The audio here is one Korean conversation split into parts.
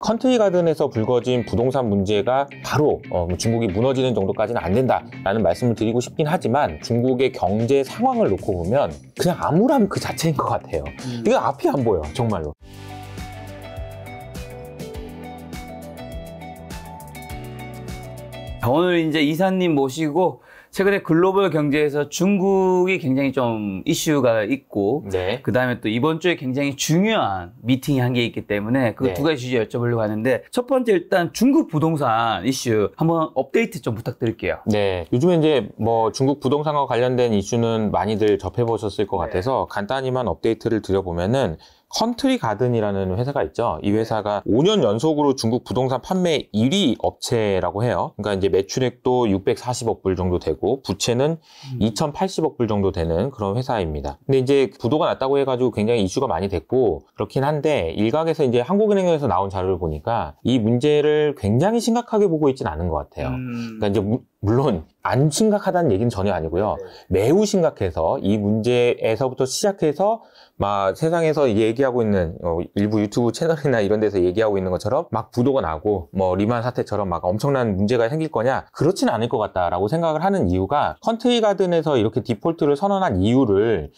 컨트리 가든에서 불거진 부동산 문제가 바로 중국이 무너지는 정도까지는 안 된다라는 말씀을 드리고 싶긴 하지만 중국의 경제 상황을 놓고 보면 그냥 암울함 그 자체인 것 같아요. 이거 앞이 안 보여, 정말로. 오늘 이제 이사님 모시고 최근에 글로벌 경제에서 중국이 굉장히 좀 이슈가 있고, 네. 그 다음에 또 이번 주에 굉장히 중요한 미팅이 한 게 있기 때문에 그 두 가지 주제 여쭤보려고 하는데, 첫 번째 일단 중국 부동산 이슈 한번 업데이트 좀 부탁드릴게요. 네. 요즘에 이제 뭐 중국 부동산과 관련된 이슈는 많이들 접해보셨을 것 같아서 간단히만 업데이트를 드려보면은 컨트리 가든이라는 회사가 있죠. 이 회사가 5년 연속으로 중국 부동산 판매 1위 업체라고 해요. 그러니까 이제 매출액도 640억 불 정도 되고 부채는 2080억 불 정도 되는 그런 회사입니다. 근데 이제 부도가 났다고 해가지고 굉장히 이슈가 많이 됐고 그렇긴 한데 일각에서 이제 한국은행에서 나온 자료를 보니까 이 문제를 굉장히 심각하게 보고 있지는 않은 것 같아요. 그러니까 이제 물론 안 심각하다는 얘기는 전혀 아니고요. 매우 심각해서 이 문제에서부터 시작해서 막 세상에서 얘기하고 있는 일부 유튜브 채널이나 이런 데서 얘기하고 있는 것처럼 막 부도가 나고 뭐 리만 사태처럼 막 엄청난 문제가 생길 거냐, 그렇진 않을 것 같다라고 생각을 하는 이유가 컨트리 가든에서 이렇게 디폴트를 선언한 이유를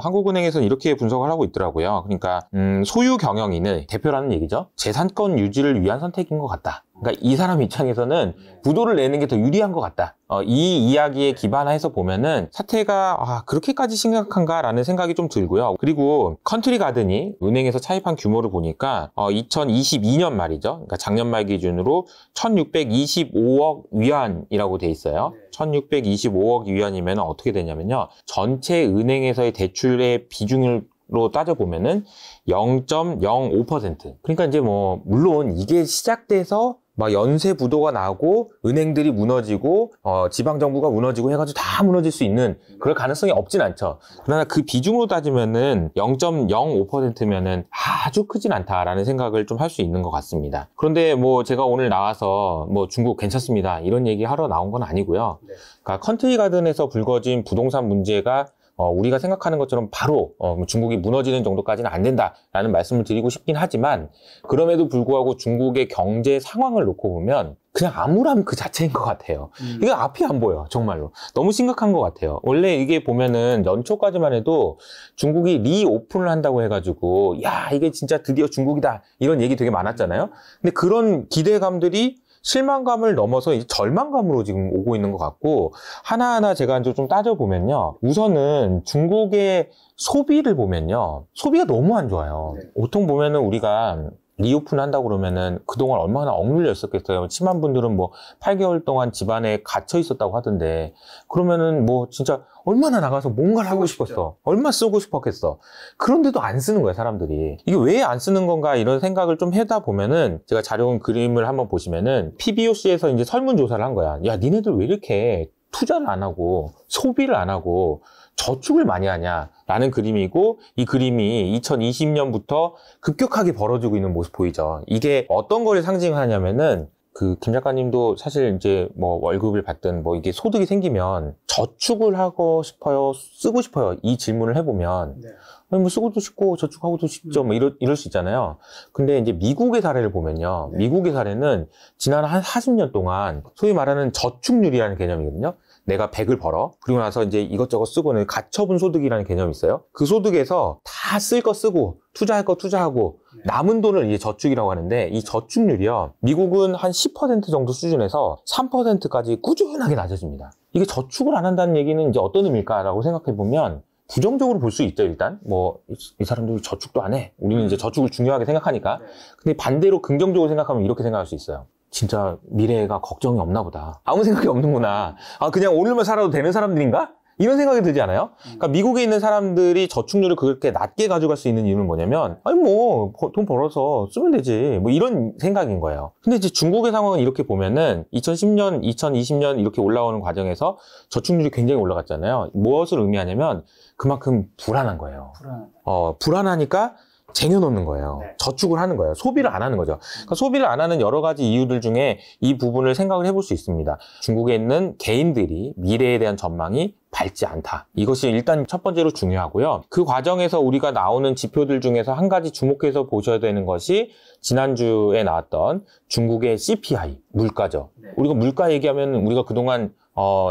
한국은행에서는 이렇게 분석을 하고 있더라고요. 그러니까 소유 경영인의 대표라는 얘기죠. 재산권 유지를 위한 선택인 것 같다. 그러니까 이 사람 입장에서는 부도를 내는 게 더 유리한 것 같다. 이 이야기에 기반해서 보면은 사태가 그렇게까지 심각한가라는 생각이 좀 들고요. 그리고 컨트리 가든이 은행에서 차입한 규모를 보니까 2022년 말이죠. 그러니까 작년 말 기준으로 1625억 위안이라고 돼 있어요. 1625억 위안이면 어떻게 되냐면요. 전체 은행에서의 대출의 비중으로 따져보면은 0.05%. 그러니까 이제 뭐 물론 이게 시작돼서 막 연쇄 부도가 나고 은행들이 무너지고 지방정부가 무너지고 해가지고 다 무너질 수 있는 그럴 가능성이 없진 않죠. 그러나 그 비중으로 따지면은 0.05%면은 아주 크진 않다라는 생각을 좀 할 수 있는 것 같습니다. 그런데 뭐 제가 오늘 나와서 뭐 중국 괜찮습니다 이런 얘기 하러 나온 건 아니고요. 그러니까 컨트리 가든에서 불거진 부동산 문제가 우리가 생각하는 것처럼 바로 중국이 무너지는 정도까지는 안 된다라는 말씀을 드리고 싶긴 하지만 그럼에도 불구하고 중국의 경제 상황을 놓고 보면 그냥 암울함 그 자체인 것 같아요. 이거 앞이 안 보여, 정말로. 너무 심각한 것 같아요. 원래 이게 보면은 연초까지만 해도 중국이 리오픈을 한다고 해가지고 야, 이게 진짜 드디어 중국이다 이런 얘기 되게 많았잖아요. 근데 그런 기대감들이 실망감을 넘어서 이제 절망감으로 지금 오고 있는 것 같고, 하나하나 제가 이제 좀 따져보면요. 우선은 중국의 소비를 보면요. 소비가 너무 안 좋아요. 보통 보면은 우리가 리오픈 한다고 그러면은 그동안 얼마나 억눌려 있었겠어요. 심한 분들은 뭐 8개월 동안 집안에 갇혀 있었다고 하던데, 그러면은 뭐 진짜 얼마나 나가서 뭔가를 하고 싶었어. 얼마 쓰고 싶었겠어. 그런데도 안 쓰는 거야, 사람들이. 이게 왜 안 쓰는 건가 이런 생각을 좀 하다 보면은 제가 자료원 그림을 한번 보시면은 PBOC에서 이제 설문조사를 한 거야. 야, 니네들 왜 이렇게 투자를 안 하고 소비를 안 하고 저축을 많이 하냐라는 그림이고, 이 그림이 2020년부터 급격하게 벌어지고 있는 모습 보이죠. 이게 어떤 걸 상징하냐면은 김 작가님도 사실 이제 뭐 월급을 받든 뭐 이게 소득이 생기면 저축을 하고 싶어요, 쓰고 싶어요, 이 질문을 해보면 뭐 쓰고도 싶고 저축하고도 싶죠, 뭐 이럴 수 있잖아요. 근데 이제 미국의 사례를 보면요. 미국의 사례는 지난 한 40년 동안 소위 말하는 저축률이라는 개념이거든요. 내가 100을 벌어. 그리고 나서 이제 이것저것 쓰고는 가처분 소득이라는 개념이 있어요. 그 소득에서 다 쓸 거 쓰고 투자할 거 투자하고 남은 돈을 이제 저축이라고 하는데, 이 저축률이요. 미국은 한 10% 정도 수준에서 3%까지 꾸준하게 낮아집니다. 이게 저축을 안 한다는 얘기는 이제 어떤 의미일까라고 생각해 보면 부정적으로 볼 수 있죠, 일단. 뭐, 이 사람들이 저축도 안 해. 우리는 이제 저축을 중요하게 생각하니까. 근데 반대로 긍정적으로 생각하면 이렇게 생각할 수 있어요. 진짜 미래가 걱정이 없나 보다. 아무 생각이 없는구나. 그냥 오늘만 살아도 되는 사람들인가? 이런 생각이 들지 않아요? 그러니까 미국에 있는 사람들이 저축률을 그렇게 낮게 가져갈 수 있는 이유는 뭐냐면, 아니 뭐 돈 벌어서 쓰면 되지, 뭐 이런 생각인 거예요. 근데 이제 중국의 상황은 이렇게 보면은 2010년, 2020년 이렇게 올라오는 과정에서 저축률이 굉장히 올라갔잖아요. 무엇을 의미하냐면 그만큼 불안한 거예요. 불안하니까 쟁여놓는 거예요. 네. 저축을 하는 거예요. 소비를 안 하는 거죠. 그러니까 소비를 안 하는 여러 가지 이유들 중에 이 부분을 생각을 해볼 수 있습니다. 중국에 있는 개인들이 미래에 대한 전망이 밝지 않다. 이것이 일단 첫 번째로 중요하고요. 그 과정에서 우리가 나오는 지표들 중에서 한 가지 주목해서 보셔야 되는 것이 지난주에 나왔던 중국의 CPI, 물가죠. 네. 우리가 물가 얘기하면 우리가 그동안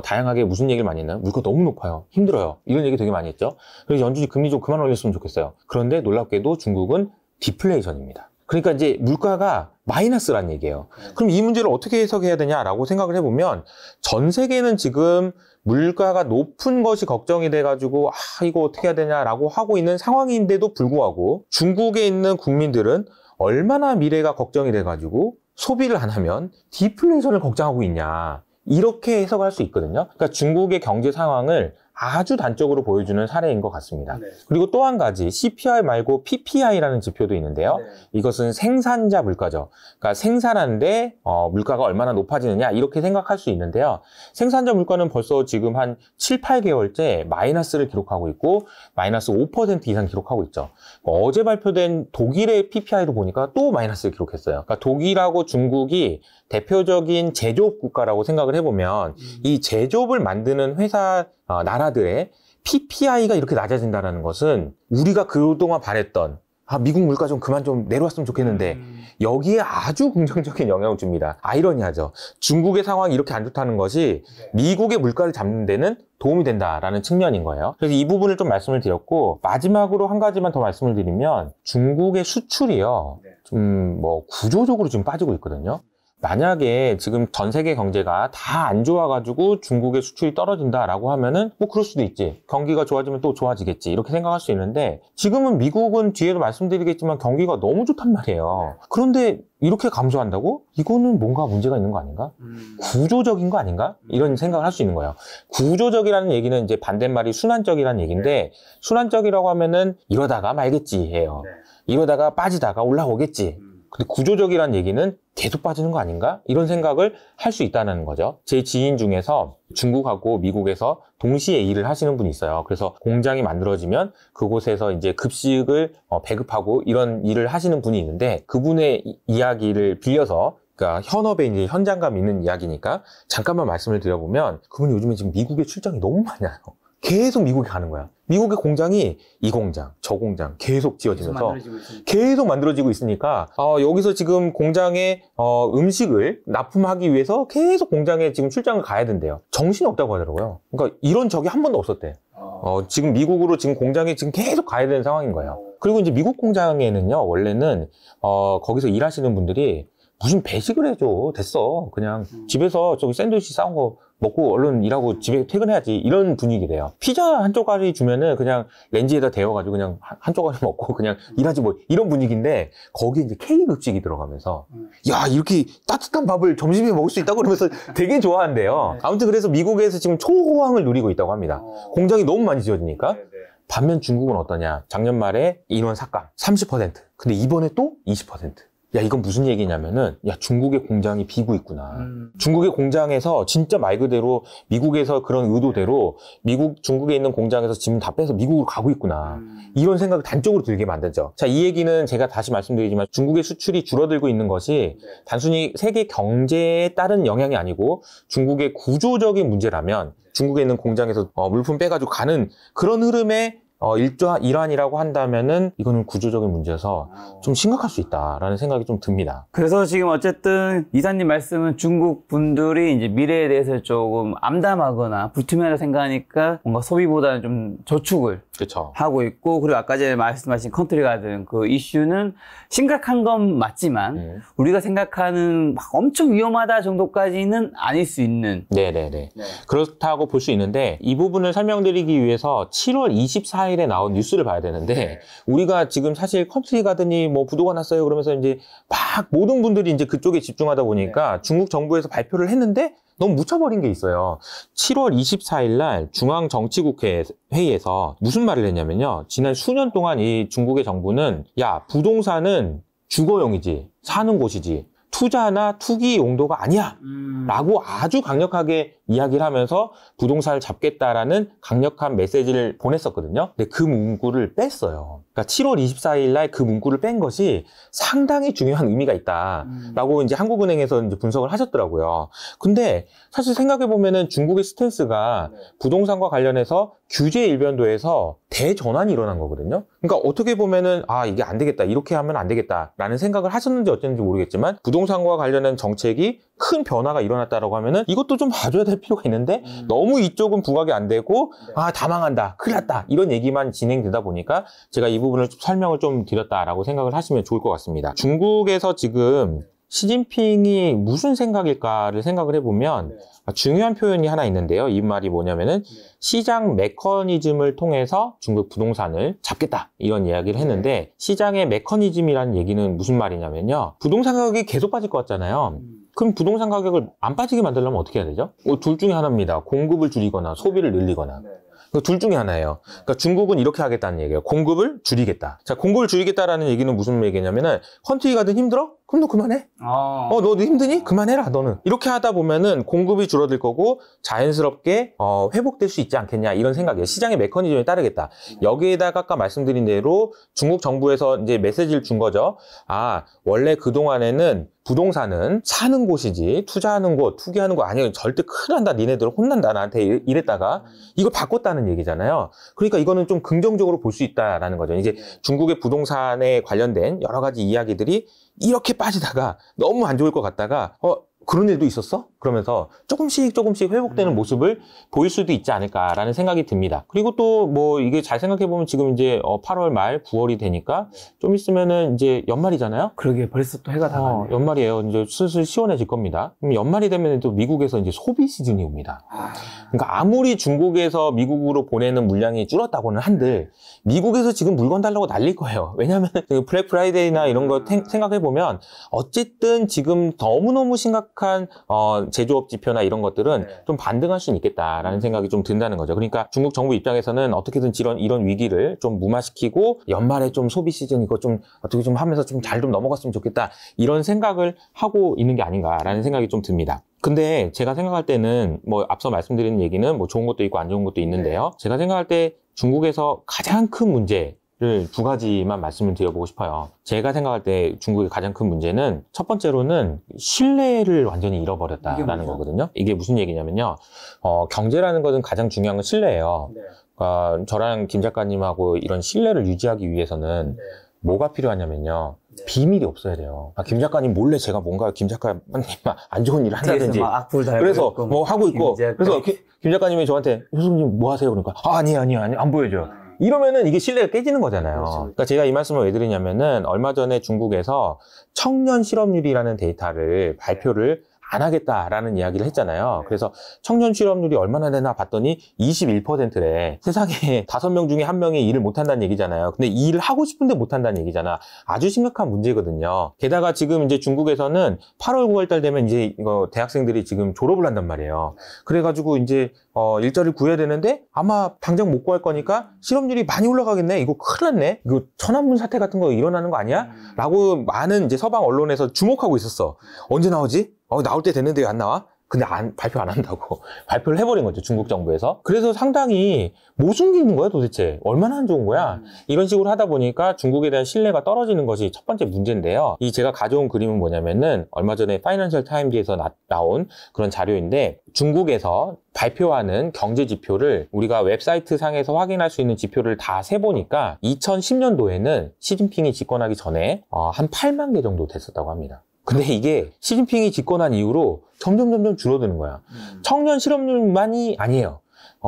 다양하게 무슨 얘기를 많이 했나요? 물가 너무 높아요. 힘들어요. 이런 얘기 되게 많이 했죠. 그래서 연준이 금리 좀 그만 올렸으면 좋겠어요. 그런데 놀랍게도 중국은 디플레이션입니다. 그러니까 이제 물가가 마이너스란 얘기예요. 그럼 이 문제를 어떻게 해석해야 되냐라고 생각을 해보면 전 세계는 지금 물가가 높은 것이 걱정이 돼가지고 이거 어떻게 해야 되냐라고 하고 있는 상황인데도 불구하고 중국에 있는 국민들은 얼마나 미래가 걱정이 돼가지고 소비를 안 하면 디플레이션을 걱정하고 있냐. 이렇게 해석할 수 있거든요. 그러니까 중국의 경제 상황을 아주 단적으로 보여주는 사례인 것 같습니다. 네. 그리고 또 한 가지 CPI 말고 PPI라는 지표도 있는데요. 네. 이것은 생산자 물가죠. 그러니까 생산하는데 물가가 얼마나 높아지느냐 이렇게 생각할 수 있는데요. 생산자 물가는 벌써 지금 한 7, 8개월째 마이너스를 기록하고 있고 마이너스 5% 이상 기록하고 있죠. 어제 발표된 독일의 PPI도 보니까 또 마이너스를 기록했어요. 그러니까 독일하고 중국이 대표적인 제조업 국가라고 생각을 해보면 이 제조업을 만드는 회사 나라들의 PPI가 이렇게 낮아진다는 것은 우리가 그동안 바랬던 미국 물가 좀 그만 좀 내려왔으면 좋겠는데 여기에 아주 긍정적인 영향을 줍니다. 아이러니하죠. 중국의 상황이 이렇게 안 좋다는 것이 미국의 물가를 잡는 데는 도움이 된다라는 측면인 거예요. 그래서 이 부분을 좀 말씀을 드렸고 마지막으로 한 가지만 더 말씀을 드리면 중국의 수출이요. 좀 구조적으로 좀 빠지고 있거든요. 만약에 지금 전 세계 경제가 다 안 좋아가지고 중국의 수출이 떨어진다라고 하면은 그럴 수도 있지. 경기가 좋아지면 또 좋아지겠지. 이렇게 생각할 수 있는데 지금은 미국은 뒤에도 말씀드리겠지만 경기가 너무 좋단 말이에요. 그런데 이렇게 감소한다고? 이거는 뭔가 문제가 있는 거 아닌가? 구조적인 거 아닌가? 이런 생각을 할 수 있는 거예요. 구조적이라는 얘기는 이제 반대말이 순환적이라는 얘기인데 순환적이라고 하면은 이러다가 말겠지 해요. 이러다가 빠지다가 올라오겠지. 근데 구조적이라는 얘기는 계속 빠지는 거 아닌가? 이런 생각을 할 수 있다는 거죠. 제 지인 중에서 중국하고 미국에서 동시에 일을 하시는 분이 있어요. 그래서 공장이 만들어지면 그곳에서 이제 급식을 배급하고 이런 일을 하시는 분이 있는데 그분의 이야기를 빌려서 그러니까 현업에 이제 현장감 있는 이야기니까 잠깐만 말씀을 드려보면 그분이 요즘에 지금 미국에 출장이 너무 많아요. 계속 미국에 가는 거야. 미국의 공장이 이 공장, 저 공장 계속 지어지면서 계속 만들어지고 있으니까 여기서 지금 공장에 음식을 납품하기 위해서 계속 공장에 지금 출장을 가야 된대요. 정신이 없다고 하더라고요. 그러니까 이런 적이 한 번도 없었대. 지금 미국으로 지금 공장에 지금 계속 가야 되는 상황인 거예요. 그리고 이제 미국 공장에는요, 원래는 거기서 일하시는 분들이 무슨 배식을 해줘. 됐어. 그냥 집에서 저기 샌드위치 싸운 거 먹고 얼른 일하고 집에 퇴근해야지. 이런 분위기래요. 피자 한 쪼가리 주면은 그냥 렌지에다 데워가지고 그냥 한 쪼가리 먹고 그냥 일하지 뭐 이런 분위기인데 거기에 이제 K급식이 들어가면서 야, 이렇게 따뜻한 밥을 점심에 먹을 수 있다고 그러면서 되게 좋아한대요. 아무튼 그래서 미국에서 지금 초호황을 누리고 있다고 합니다. 공장이 너무 많이 지어지니까. 반면 중국은 어떠냐? 작년 말에 인원 삭감 30%. 근데 이번에 또 20%. 야, 이건 무슨 얘기냐면은, 야, 중국의 공장이 비고 있구나. 중국의 공장에서 진짜 말 그대로 미국에서 그런 의도대로 중국에 있는 공장에서 짐 다 빼서 미국으로 가고 있구나. 이런 생각을 단적으로 들게 만들죠. 자, 이 얘기는 제가 다시 말씀드리지만 중국의 수출이 줄어들고 있는 것이 단순히 세계 경제에 따른 영향이 아니고 중국의 구조적인 문제라면 중국에 있는 공장에서 물품 빼가지고 가는 그런 흐름에 일환이라고 한다면은 이거는 구조적인 문제여서 좀 심각할 수 있다라는 생각이 좀 듭니다. 그래서 지금 어쨌든 이사님 말씀은 중국 분들이 이제 미래에 대해서 조금 암담하거나 불투명하다 생각하니까 뭔가 소비보다는 좀 저축을 그렇죠. 하고 있고, 그리고 아까 전에 말씀하신 컨트리 가든 그 이슈는 심각한 건 맞지만 우리가 생각하는 막 엄청 위험하다 정도까지는 아닐 수 있는. 네네네. 그렇다고 볼 수 있는데 이 부분을 설명드리기 위해서 7월 24일에 나온 뉴스를 봐야 되는데 우리가 지금 사실 컨트리 가든이 뭐 부도가 났어요 그러면서 이제 막 모든 분들이 이제 그쪽에 집중하다 보니까 중국 정부에서 발표를 했는데 너무 묻혀버린 게 있어요. 7월 24일 날 중앙정치국회 회의에서 무슨 말을 했냐면요. 지난 수년 동안 이 중국의 정부는 야, 부동산은 주거용이지, 사는 곳이지, 투자나 투기 용도가 아니야 라고 아주 강력하게 이야기를 하면서 부동산을 잡겠다라는 강력한 메시지를 보냈었거든요. 근데 그 문구를 뺐어요. 그러니까 7월 24일 날 그 문구를 뺀 것이 상당히 중요한 의미가 있다라고 이제 한국은행에서 이제 분석을 하셨더라고요. 근데 사실 생각해 보면은 중국의 스탠스가 부동산과 관련해서 규제 일변도에서 대전환이 일어난 거거든요. 그러니까 어떻게 보면은 아 이게 안 되겠다, 이렇게 하면 안 되겠다라는 생각을 하셨는지 어쨌는지 모르겠지만 부동산과 관련된 정책이 큰 변화가 일어났다라고 하면은 이것도 좀 봐줘야 될 필요가 있는데 너무 이쪽은 부각이 안 되고 아 다 망한다, 큰일 났다 이런 얘기만 진행되다 보니까 제가 이 부분을 좀 설명을 좀 드렸다라고 생각을 하시면 좋을 것 같습니다. 중국에서 지금 시진핑이 무슨 생각일까를 생각을 해보면 중요한 표현이 하나 있는데요. 이 말이 뭐냐면은 시장 메커니즘을 통해서 중국 부동산을 잡겠다 이런 이야기를 했는데 시장의 메커니즘이라는 얘기는 무슨 말이냐면요. 부동산 가격이 계속 빠질 것 같잖아요. 그럼 부동산 가격을 안 빠지게 만들려면 어떻게 해야 되죠? 둘 중에 하나입니다. 공급을 줄이거나 소비를 늘리거나. 둘 중에 하나예요. 그러니까 중국은 이렇게 하겠다는 얘기예요. 공급을 줄이겠다. 자, 공급을 줄이겠다라는 얘기는 무슨 얘기냐면은 컨트리 가든 힘들어? 그럼 너 그만해. 너도 힘드니? 그만해라, 너는. 이렇게 하다 보면은 공급이 줄어들 거고 자연스럽게 회복될 수 있지 않겠냐 이런 생각이에요. 시장의 메커니즘에 따르겠다. 여기에다가 아까 말씀드린 대로 중국 정부에서 이제 메시지를 준 거죠. 아, 원래 그동안에는 부동산은 사는 곳이지 투자하는 곳, 투기하는 거 아니에요. 절대 큰일 난다. 니네들 혼난다. 나한테 이랬다가 이걸 바꿨다는 얘기잖아요. 그러니까 이거는 좀 긍정적으로 볼 수 있다라는 거죠. 이제 중국의 부동산에 관련된 여러 가지 이야기들이 이렇게 빠지다가 너무 안 좋을 것 같다가 그런 일도 있었어? 그러면서 조금씩 회복되는 모습을 보일 수도 있지 않을까라는 생각이 듭니다. 그리고 또 뭐 이게 잘 생각해보면 지금 이제 8월 말 9월이 되니까 좀 있으면은 이제 연말이잖아요? 그러게 벌써 또 해가 다 가네. 연말이에요. 이제 슬슬 시원해질 겁니다. 그럼 연말이 되면 또 미국에서 이제 소비 시즌이 옵니다. 그러니까 아무리 중국에서 미국으로 보내는 물량이 줄었다고는 한들 미국에서 지금 물건 달라고 난릴 거예요. 왜냐하면 블랙 프라이데이나 이런 거 생각해보면 어쨌든 지금 너무너무 심각한 제조업 지표나 이런 것들은 좀 반등할 수는 있겠다라는 생각이 좀 든다는 거죠. 그러니까 중국 정부 입장에서는 어떻게든 이런 위기를 좀 무마시키고 연말에 좀 소비 시즌 이거 좀 어떻게 좀 하면서 좀 잘 좀 넘어갔으면 좋겠다 이런 생각을 하고 있는 게 아닌가라는 생각이 좀 듭니다. 근데 제가 생각할 때는 뭐 앞서 말씀드린 얘기는 뭐 좋은 것도 있고 안 좋은 것도 있는데요. 제가 생각할 때 중국에서 가장 큰 문제를 두 가지만 말씀을 드려보고 싶어요. 제가 생각할 때 중국의 가장 큰 문제는 첫 번째로는 신뢰를 완전히 잃어버렸다라는 거거든요. 이게 무슨 얘기냐면요. 경제라는 것은 가장 중요한 건 신뢰예요. 저랑 김 작가님하고 이런 신뢰를 유지하기 위해서는 뭐가 필요하냐면요. 비밀이 없어야 돼요. 김 작가님 몰래 제가 뭔가 김 작가님 안 좋은 일을 한다든지 그래서 뭐 하고 있고 그래서 김 작가님이 저한테 교수님 뭐 하세요? 그러니까 아니에요 안 보여줘요. 이러면은 이게 신뢰가 깨지는 거잖아요. 그렇죠. 그러니까 제가 이 말씀을 왜 드리냐면은 얼마 전에 중국에서 청년 실업률이라는 데이터를 발표를 안 하겠다라는 이야기를 했잖아요. 그래서 청년 실업률이 얼마나 되나 봤더니 21%래. 세상에 5명 중에 1명이 일을 못한다는 얘기잖아요. 근데 이 일을 하고 싶은데 못한다는 얘기잖아. 아주 심각한 문제거든요. 게다가 지금 이제 중국에서는 8월, 9월 달 되면 이제 이거 대학생들이 지금 졸업을 한단 말이에요. 그래가지고 이제 일자리를 구해야 되는데 아마 당장 못 구할 거니까 실업률이 많이 올라가겠네. 이거 큰일 났네. 이거 천안문 사태 같은 거 일어나는 거 아니야? 라고 많은 이제 서방 언론에서 주목하고 있었어. 언제 나오지? 나올 때 됐는데 왜 안 나와? 근데 발표 안 한다고 발표를 해버린 거죠, 중국 정부에서. 그래서 상당히 뭐 숨기는 거야 도대체? 얼마나 안 좋은 거야? 이런 식으로 하다 보니까 중국에 대한 신뢰가 떨어지는 것이 첫 번째 문제인데요. 이 제가 가져온 그림은 뭐냐면은 얼마 전에 파이낸셜 타임즈에서 나온 그런 자료인데 중국에서 발표하는 경제 지표를 우리가 웹사이트 상에서 확인할 수 있는 지표를 다 세보니까 2010년도에는 시진핑이 집권하기 전에 한 8만 개 정도 됐었다고 합니다. 근데 이게 시진핑이 집권한 이후로 점점 줄어드는 거야. 청년 실업률만이 아니에요.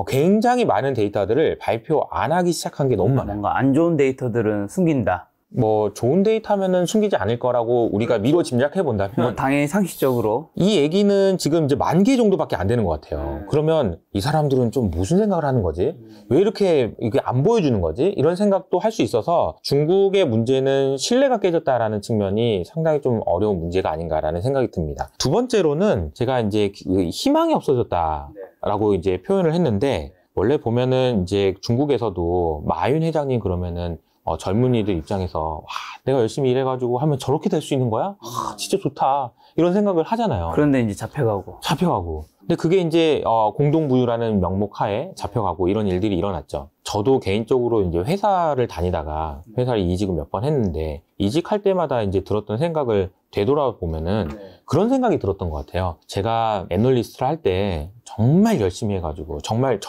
굉장히 많은 데이터들을 발표 안 하기 시작한 게 너무 많아요. 뭔가 안 좋은 데이터들은 숨긴다. 뭐 좋은 데이터면은 숨기지 않을 거라고 우리가 미뤄 짐작해 본다면 뭐 당연히 상식적으로 이 얘기는 지금 이제 10,000개 정도밖에 안 되는 것 같아요. 그러면 이 사람들은 좀 무슨 생각을 하는 거지? 왜 이렇게 이게 안 보여주는 거지? 이런 생각도 할 수 있어서 중국의 문제는 신뢰가 깨졌다라는 측면이 상당히 좀 어려운 문제가 아닌가라는 생각이 듭니다. 두 번째로는 제가 이제 희망이 없어졌다라고 이제 표현을 했는데 원래 보면은 이제 중국에서도 마윤 회장님 그러면은 젊은이들 입장에서 와, 내가 열심히 일해가지고 하면 저렇게 될 수 있는 거야? 진짜 좋다 이런 생각을 하잖아요. 그런데 이제 잡혀가고 근데 그게 이제 공동부유라는 명목 하에 잡혀가고 이런 일들이 일어났죠. 저도 개인적으로 이제 회사를 다니다가 회사를 이직을 몇 번 했는데 이직할 때마다 이제 들었던 생각을 되돌아보면은 그런 생각이 들었던 것 같아요. 제가 애널리스트를 할 때 정말 열심히 해가지고 정말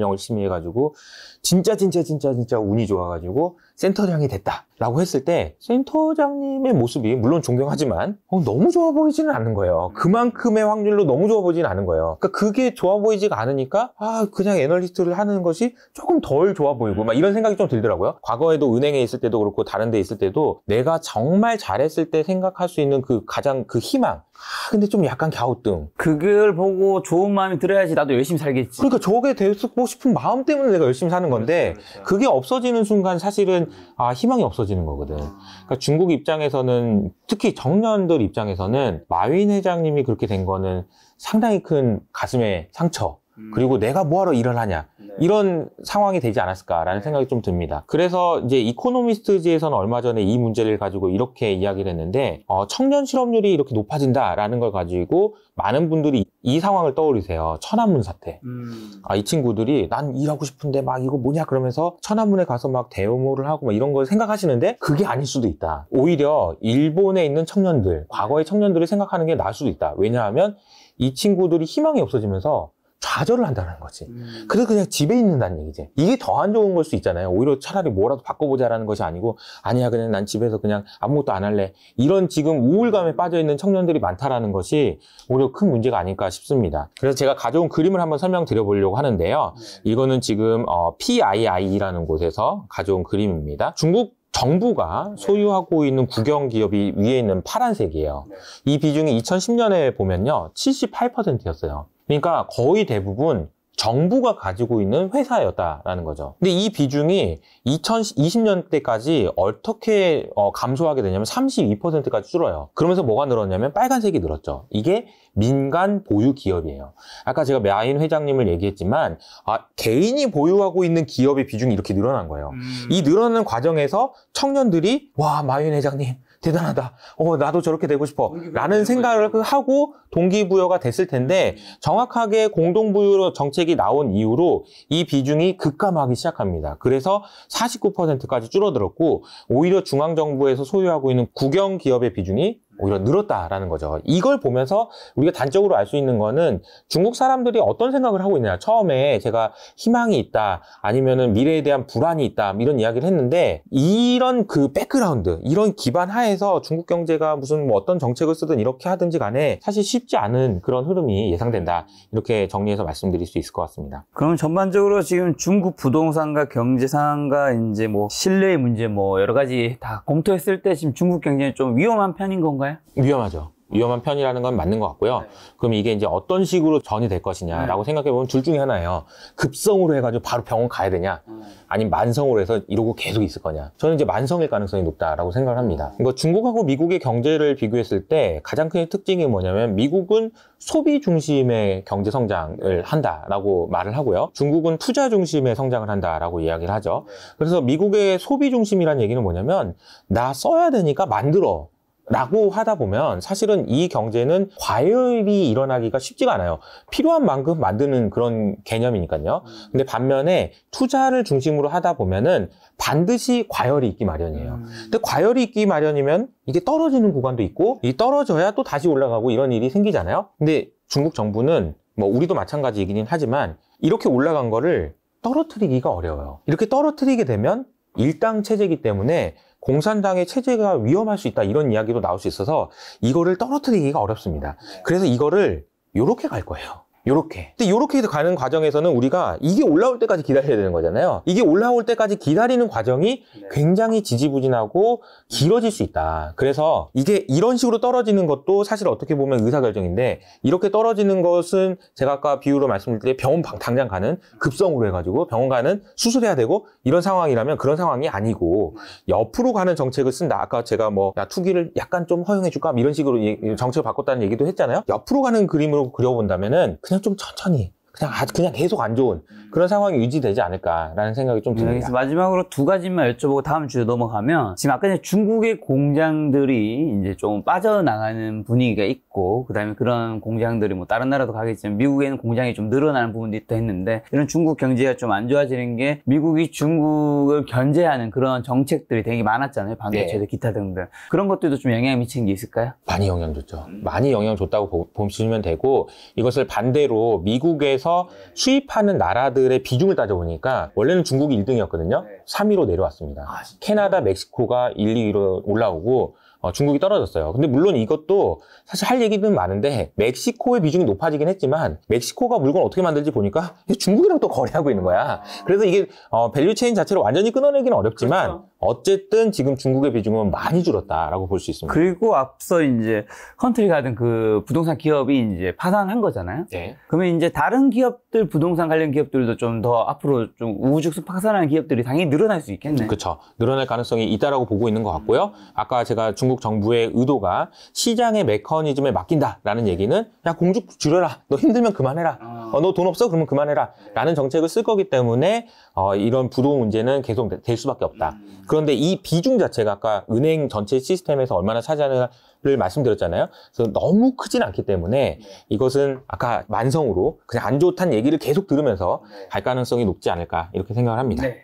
열심히 해가지고 진짜 운이 좋아가지고 센터장이 됐다라고 했을 때 센터장님의 모습이 물론 존경하지만 너무 좋아 보이지는 않는 거예요. 그만큼의 확률로 너무 좋아 보이지는 않은 거예요. 그러니까 그게 좋아 보이지가 않으니까 그냥 애널리스트를 하는 것이 조금 덜 좋아 보이고 막 이런 생각이 좀 들더라고요. 과거에도 은행에 있을 때도 그렇고 다른 데 있을 때도 내가 정말 잘했을 때 생각할 수 있는 그 가장 그 희망 근데 좀 약간 갸우뚱. 그걸 보고 좋은 마음이 들어야지 나도 열심히 살겠지. 그러니까 저게 되고 싶은 마음 때문에 내가 열심히 사는 건데 그렇죠. 그게 없어지는 순간 사실은 희망이 없어지는 거거든. 그러니까 중국 입장에서는 특히 청년들 입장에서는 마윈 회장님이 그렇게 된 거는 상당히 큰 가슴의 상처. 그리고 내가 뭐하러 일을 하냐 이런 상황이 되지 않았을까라는 생각이 좀 듭니다. 그래서 이제 이코노미스트지에서는 얼마 전에 이 문제를 가지고 이렇게 이야기를 했는데 청년 실업률이 이렇게 높아진다라는 걸 가지고 많은 분들이 이 상황을 떠올리세요. 천안문 사태. 이 친구들이 난 일하고 싶은데 막 이거 뭐냐 그러면서 천안문에 가서 막 데모를 하고 막 이런 걸 생각하시는데 그게 아닐 수도 있다. 오히려 일본에 있는 청년들, 과거의 청년들이 생각하는 게 나을 수도 있다. 왜냐하면 이 친구들이 희망이 없어지면서 좌절을 한다는 거지. 그래서 그냥 집에 있는다는 얘기지. 이게 더 안 좋은 걸 수 있잖아요. 오히려 차라리 뭐라도 바꿔보자라는 것이 아니고 아니야 그냥 난 집에서 그냥 아무것도 안 할래. 이런 지금 우울감에 빠져있는 청년들이 많다라는 것이 오히려 큰 문제가 아닐까 싶습니다. 그래서 제가 가져온 그림을 한번 설명드려 보려고 하는데요. 이거는 지금 PII라는 곳에서 가져온 그림입니다. 중국 정부가 소유하고 있는 국영기업이 위에 있는 파란색이에요. 이 비중이 2010년에 보면요 78%였어요. 그러니까 거의 대부분 정부가 가지고 있는 회사였다라는 거죠. 근데 이 비중이 2020년대까지 어떻게 감소하게 되냐면 32%까지 줄어요. 그러면서 뭐가 늘었냐면 빨간색이 늘었죠. 이게 민간 보유 기업이에요. 아까 제가 마윈 회장님을 얘기했지만 개인이 보유하고 있는 기업의 비중이 이렇게 늘어난 거예요. 이 늘어나는 과정에서 청년들이 와 마윈 회장님 대단하다. 나도 저렇게 되고 싶어. 라는 생각을 하고 동기부여가 됐을 텐데 정확하게 공동부유 정책이 나온 이후로 이 비중이 급감하기 시작합니다. 그래서 49%까지 줄어들었고 오히려 중앙정부에서 소유하고 있는 국영기업의 비중이 오히려 늘었다라는 거죠. 이걸 보면서 우리가 단적으로 알 수 있는 거는 중국 사람들이 어떤 생각을 하고 있냐. 처음에 제가 희망이 있다 아니면은 미래에 대한 불안이 있다 이런 이야기를 했는데 이런 그 백그라운드 이런 기반 하에서 중국 경제가 무슨 뭐 어떤 정책을 쓰든 이렇게 하든지 간에 사실 쉽지 않은 그런 흐름이 예상된다. 이렇게 정리해서 말씀드릴 수 있을 것 같습니다. 그럼 전반적으로 지금 중국 부동산과 경제 상황과 이제 뭐 신뢰의 문제 뭐 여러 가지 다 검토했을 때 지금 중국 경제는 좀 위험한 편인 건가요? 위험하죠. 위험한 편이라는 건 맞는 것 같고요. 그럼 이게 이제 어떤 식으로 전이 될 것이냐라고 생각해보면 둘 중에 하나예요. 급성으로 해가지고 바로 병원 가야 되냐? 아니면 만성으로 해서 이러고 계속 있을 거냐? 저는 이제 만성일 가능성이 높다라고 생각을 합니다. 그러니까 중국하고 미국의 경제를 비교했을 때 가장 큰 특징이 뭐냐면 미국은 소비 중심의 경제 성장을 한다라고 말을 하고요. 중국은 투자 중심의 성장을 한다라고 이야기를 하죠. 그래서 미국의 소비 중심이라는 얘기는 뭐냐면 나 써야 되니까 만들어. 라고 하다 보면 사실은 이 경제는 과열이 일어나기가 쉽지가 않아요. 필요한 만큼 만드는 그런 개념이니까요. 근데 반면에 투자를 중심으로 하다 보면은 반드시 과열이 있기 마련이에요. 근데 과열이 있기 마련이면 이게 떨어지는 구간도 있고 이 떨어져야 또 다시 올라가고 이런 일이 생기잖아요. 근데 중국 정부는 뭐 우리도 마찬가지이긴 하지만 이렇게 올라간 거를 떨어뜨리기가 어려워요. 이렇게 떨어뜨리게 되면 일당 체제이기 때문에 공산당의 체제가 위험할 수 있다 이런 이야기도 나올 수 있어서 이거를 떨어뜨리기가 어렵습니다. 그래서 이거를 요렇게 갈 거예요. 요렇게. 근데 요렇게 가는 과정에서는 우리가 이게 올라올 때까지 기다려야 되는 거잖아요. 이게 올라올 때까지 기다리는 과정이 굉장히 지지부진하고 길어질 수 있다. 그래서 이게 이런 식으로 떨어지는 것도 사실 어떻게 보면 의사결정인데 이렇게 떨어지는 것은 제가 아까 비유로 말씀드릴 때 병원 당장 가는 급성으로 해가지고 병원 가는 수술해야 되고 이런 상황이라면 그런 상황이 아니고 옆으로 가는 정책을 쓴다. 아까 제가 뭐 야, 투기를 약간 좀 허용해 줄까? 이런 식으로 정책을 바꿨다는 얘기도 했잖아요. 옆으로 가는 그림으로 그려본다면은 그냥 좀 천천히 그냥 계속 안 좋은 그런 상황이 유지되지 않을까라는 생각이 좀 듭니다. 그래서 마지막으로 두 가지만 여쭤보고 다음 주에 넘어가면 지금 아까 전에 중국의 공장들이 이제 좀 빠져나가는 분위기가 있고 그다음에 그런 공장들이 뭐 다른 나라도 가겠지만 미국에는 공장이 좀 늘어나는 부분도 있다 했는데 이런 중국 경제가 좀 안 좋아지는 게 미국이 중국을 견제하는 그런 정책들이 되게 많았잖아요. 반도체도 기타 등등. 그런 것들도 좀 영향을 미치는 게 있을까요? 많이 영향 줬죠. 많이 영향 줬다고 보시면 되고 이것을 반대로 미국에서 수입하는 나라들의 비중을 따져보니까 원래는 중국이 1등이었거든요. 3위로 내려왔습니다. 캐나다, 멕시코가 1, 2위로 올라오고 중국이 떨어졌어요. 근데 물론 이것도 사실 할 얘기는 많은데 멕시코의 비중이 높아지긴 했지만 멕시코가 물건 어떻게 만들지 보니까 중국이랑 또 거래하고 있는 거야. 그래서 이게 밸류 체인 자체를 완전히 끊어내기는 어렵지만 그렇죠. 어쨌든 지금 중국의 비중은 많이 줄었다라고 볼 수 있습니다. 그리고 앞서 이제 컨트리 가든 그 부동산 기업이 이제 파산한 거잖아요. 네. 그러면 이제 다른 기업들, 부동산 관련 기업들도 좀 더 앞으로 좀 우후죽순 파산하는 기업들이 당연히 늘어날 수 있겠네. 그렇죠. 늘어날 가능성이 있다라고 보고 있는 것 같고요. 아까 제가 중국 정부의 의도가 시장의 메커니즘에 맡긴다라는 얘기는 야 공주 줄여라. 너 힘들면 그만해라. 너 돈 없어? 그러면 그만해라. 라는 정책을 쓸 거기 때문에 이런 부도 문제는 계속 될 수밖에 없다. 그런데 이 비중 자체가 아까 은행 전체 시스템에서 얼마나 차지하는를 말씀드렸잖아요. 그래서 너무 크진 않기 때문에 이것은 아까 만성으로 그냥 안 좋다는 얘기를 계속 들으면서 갈 가능성이 높지 않을까 이렇게 생각을 합니다. 네.